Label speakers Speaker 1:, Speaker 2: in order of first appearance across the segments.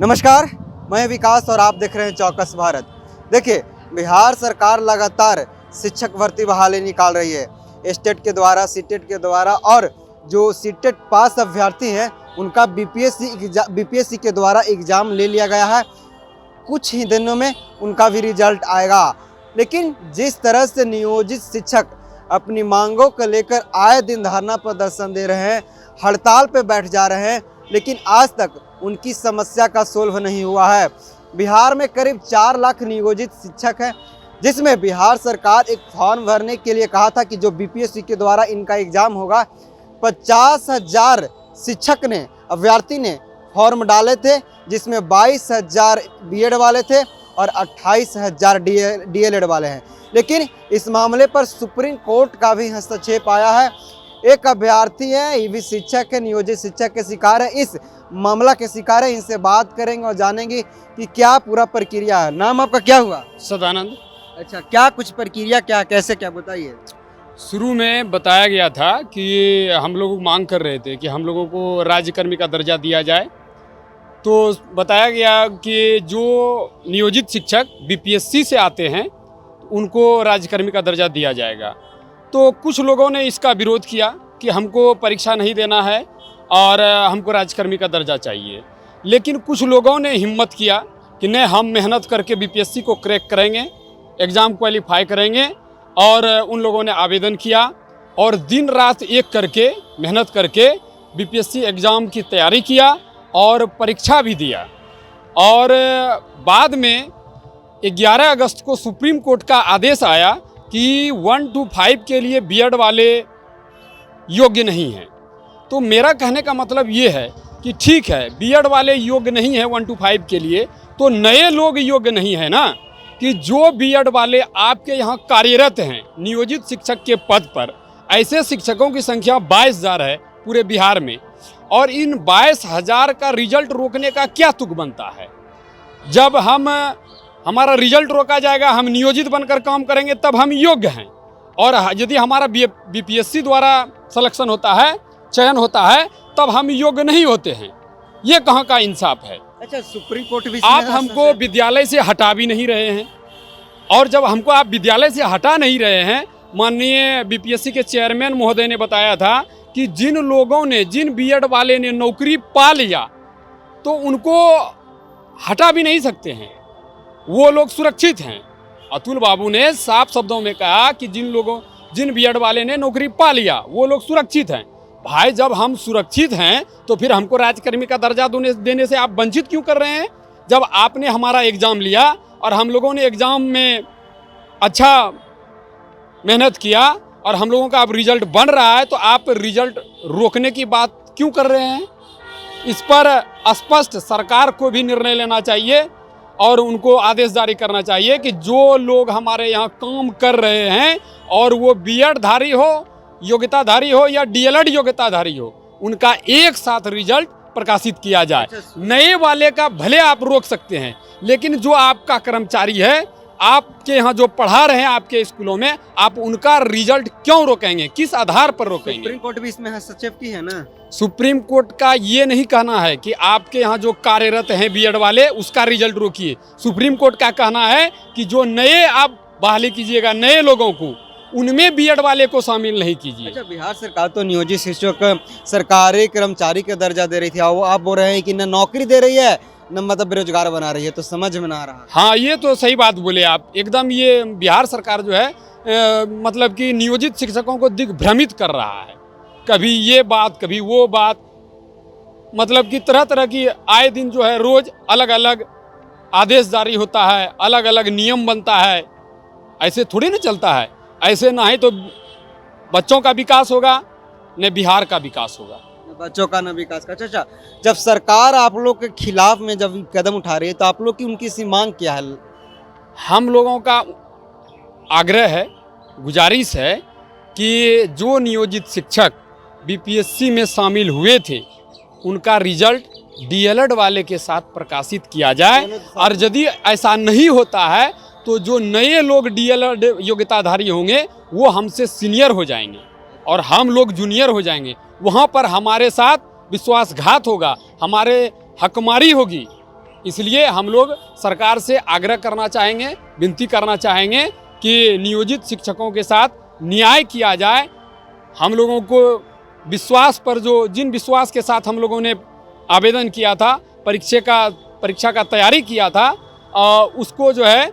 Speaker 1: नमस्कार, मैं विकास और आप देख रहे हैं चौकस भारत। देखिए, बिहार सरकार लगातार शिक्षक भर्ती बहाली निकाल रही है। स्टेट के द्वारा, सीटेट के द्वारा, और जो सीटेट पास अभ्यर्थी हैं उनका बीपीएससी के द्वारा एग्ज़ाम ले लिया गया है। कुछ ही दिनों में उनका भी रिजल्ट आएगा। लेकिन जिस तरह से नियोजित शिक्षक अपनी मांगों को लेकर आए दिन धरना प्रदर्शन दे रहे हैं, हड़ताल पर बैठ जा रहे हैं, लेकिन आज तक उनकी समस्या का सोल्व नहीं हुआ है। बिहार में करीब 4 लाख नियोजित शिक्षक हैं, जिसमें बिहार सरकार एक फॉर्म भरने के लिए कहा था कि जो बीपीएससी के द्वारा इनका एग्ज़ाम होगा। 50,000 शिक्षक ने, अभ्यर्थी ने फॉर्म डाले थे, जिसमें 22,000 बीएड वाले थे और 28,000 डीएलएड वाले हैं। लेकिन इस मामले पर सुप्रीम कोर्ट का भी हस्तक्षेप आया है। एक अभ्यर्थी है, ये भी शिक्षक है, नियोजित शिक्षक के शिकार है, इस मामला के शिकार है। इनसे बात करेंगे और जानेंगे कि क्या पूरा प्रक्रिया है। नाम आपका क्या हुआ?
Speaker 2: सदानंद।
Speaker 1: अच्छा, क्या कुछ प्रक्रिया, क्या कैसे, क्या बताइए।
Speaker 2: शुरू में बताया गया था कि हम लोग मांग कर रहे थे कि हम लोगों को राज्यकर्मी का दर्जा दिया जाए। तो बताया गया कि जो नियोजित शिक्षक बीपीएससी से आते हैं उनको राज्यकर्मी का दर्जा दिया जाएगा। तो कुछ लोगों ने इसका विरोध किया कि हमको परीक्षा नहीं देना है और हमको राज्यकर्मी का दर्जा चाहिए। लेकिन कुछ लोगों ने हिम्मत किया कि नहीं, हम मेहनत करके बीपीएससी को क्रैक करेंगे, एग्ज़ाम क्वालिफाई करेंगे। और उन लोगों ने आवेदन किया और दिन रात एक करके मेहनत करके बीपीएससी एग्ज़ाम की तैयारी किया और परीक्षा भी दिया। और बाद में 11 अगस्त को सुप्रीम कोर्ट का आदेश आया कि 1 to 5 के लिए बीएड वाले योग्य नहीं हैं। तो मेरा कहने का मतलब ये है कि ठीक है, बीएड वाले योग्य नहीं है 1 to 5 के लिए, तो नए लोग योग्य नहीं है ना। कि जो बीएड वाले आपके यहाँ कार्यरत हैं नियोजित शिक्षक के पद पर, ऐसे शिक्षकों की संख्या 22,000 है पूरे बिहार में। और इन 22,000 का रिजल्ट रोकने का क्या तुक बनता है? जब हमारा रिजल्ट रोका जाएगा, हम नियोजित बनकर काम करेंगे, तब हम योग्य हैं। और यदि हमारा बीपीएससी द्वारा सिलेक्शन होता है, चयन होता है, तब हम योग्य नहीं होते हैं। ये कहाँ का इंसाफ है?
Speaker 1: अच्छा, सुप्रीम कोर्ट भी
Speaker 2: आप हमको विद्यालय से हटा भी नहीं रहे हैं। और जब हमको आप विद्यालय से हटा नहीं रहे हैं, माननीय बीपीएससी के चेयरमैन महोदय ने बताया था कि जिन बीएड वाले ने नौकरी पा लिया तो उनको हटा भी नहीं सकते हैं, वो लोग सुरक्षित हैं। अतुल बाबू ने साफ शब्दों में कहा कि जिन बीएड वाले ने नौकरी पा लिया वो लोग सुरक्षित हैं। भाई, जब हम सुरक्षित हैं तो फिर हमको राज्यकर्मी का दर्जा देने से आप वंचित क्यों कर रहे हैं? जब आपने हमारा एग्ज़ाम लिया और हम लोगों ने एग्ज़ाम में अच्छा मेहनत किया और हम लोगों का अब रिजल्ट बन रहा है, तो आप रिजल्ट रोकने की बात क्यों कर रहे हैं? इस पर स्पष्ट सरकार को भी निर्णय लेना चाहिए और उनको आदेश जारी करना चाहिए कि जो लोग हमारे यहाँ काम कर रहे हैं और वो बीएड धारी हो, योग्यताधारी हो या डीएलएड योग्यताधारी हो, उनका एक साथ रिजल्ट प्रकाशित किया जाए। नए वाले का भले आप रोक सकते हैं, लेकिन जो आपका कर्मचारी है, आपके यहाँ जो पढ़ा रहे हैं आपके स्कूलों में, आप उनका रिजल्ट क्यों रोकेंगे? किस आधार पर रोकेंगे?
Speaker 1: सुप्रीम कोर्ट भी इसमें हस्तक्षेप की है ना।
Speaker 2: सुप्रीम कोर्ट का ये नहीं कहना है कि आपके यहाँ जो कार्यरत हैं बीएड वाले, उसका रिजल्ट रोकिए। सुप्रीम कोर्ट का कहना है कि जो नए आप बहाली कीजिएगा, नए लोगों को, उनमें बीएड वाले को शामिल नहीं कीजिए।
Speaker 1: अच्छा, बिहार सरकार तो नियोजित शिक्षक सरकारी कर्मचारी का दर्जा दे रही थी, वो आप बोल रहे हैं कि न नौकरी दे रही है, न मतलब बेरोजगार बना रही है, तो समझ में ना आ रहा।
Speaker 2: हाँ, ये तो सही बात बोले आप एकदम। ये बिहार सरकार जो है मतलब कि नियोजित शिक्षकों को दिग्भ्रमित कर रहा है। कभी ये बात, कभी वो बात, मतलब कि तरह तरह की आए दिन जो है रोज अलग अलग आदेश जारी होता है, अलग अलग नियम बनता है। ऐसे थोड़ी ना चलता है। ऐसे ना ही तो बच्चों का विकास होगा, न बिहार का विकास होगा,
Speaker 1: न बच्चों का, न विकास का। अच्छा, जब सरकार आप लोग के खिलाफ में जब कदम उठा रही है, तो आप लोग की उनकी सी मांग क्या है?
Speaker 2: हम लोगों का आग्रह है, गुजारिश है कि जो नियोजित शिक्षक बीपीएससी में शामिल हुए थे, उनका रिजल्ट डीएलएड वाले के साथ प्रकाशित किया जाए। और यदि ऐसा नहीं होता है तो जो नए लोग डीएलएड योग्यताधारी होंगे वो हमसे सीनियर हो जाएंगे और हम लोग जूनियर हो जाएंगे। वहाँ पर हमारे साथ विश्वासघात होगा, हमारे हकमारी होगी। इसलिए हम लोग सरकार से आग्रह करना चाहेंगे, विनती करना चाहेंगे कि नियोजित शिक्षकों के साथ न्याय किया जाए। हम लोगों को विश्वास पर जिन विश्वास के साथ हम लोगों ने आवेदन किया था, परीक्षा का तैयारी किया था, उसको जो है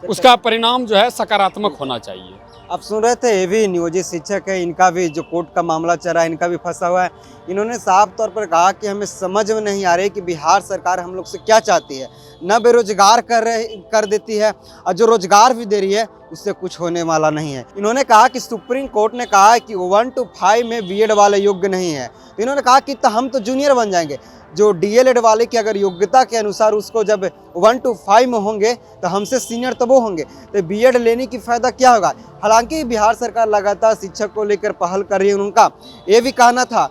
Speaker 2: उसका परिणाम जो है सकारात्मक होना चाहिए।
Speaker 1: आप सुन रहे थे, ये भी नियोजित शिक्षक है, इनका भी जो कोर्ट का मामला चल रहा है, इनका भी फंसा हुआ है। इन्होंने साफ तौर पर कहा कि हमें समझ में नहीं आ रही कि बिहार सरकार हम लोग से क्या चाहती है। न बेरोजगार कर देती है, और जो रोजगार भी दे रही है उससे कुछ होने वाला नहीं है। इन्होंने कहा कि सुप्रीम कोर्ट ने कहा है कि 1 to 5 में बीएड वाले योग्य नहीं है, तो इन्होंने कहा कि तो हम तो जूनियर बन जाएंगे। जो डीएलएड वाले की अगर योग्यता के अनुसार उसको जब 1 to 5 में होंगे तो हमसे सीनियर तो वो होंगे, तो बीएड लेने की फ़ायदा क्या होगा। हालांकि बिहार सरकार लगातार शिक्षक को लेकर पहल कर रही है। उनका ये भी कहना था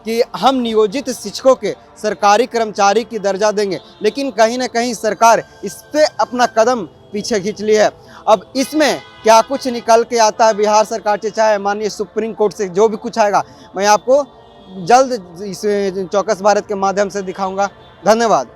Speaker 1: कि हम नियोजित शिक्षकों के सरकारी कर्मचारी की दर्जा देंगे, लेकिन कहीं ना कहीं सरकार इस पे अपना कदम पीछे खींच ली है। अब इसमें क्या कुछ निकल के आता है बिहार सरकार से, चाहे माननीय सुप्रीम कोर्ट से जो भी कुछ आएगा, मैं आपको जल्द इस चौकस भारत के माध्यम से दिखाऊंगा। धन्यवाद।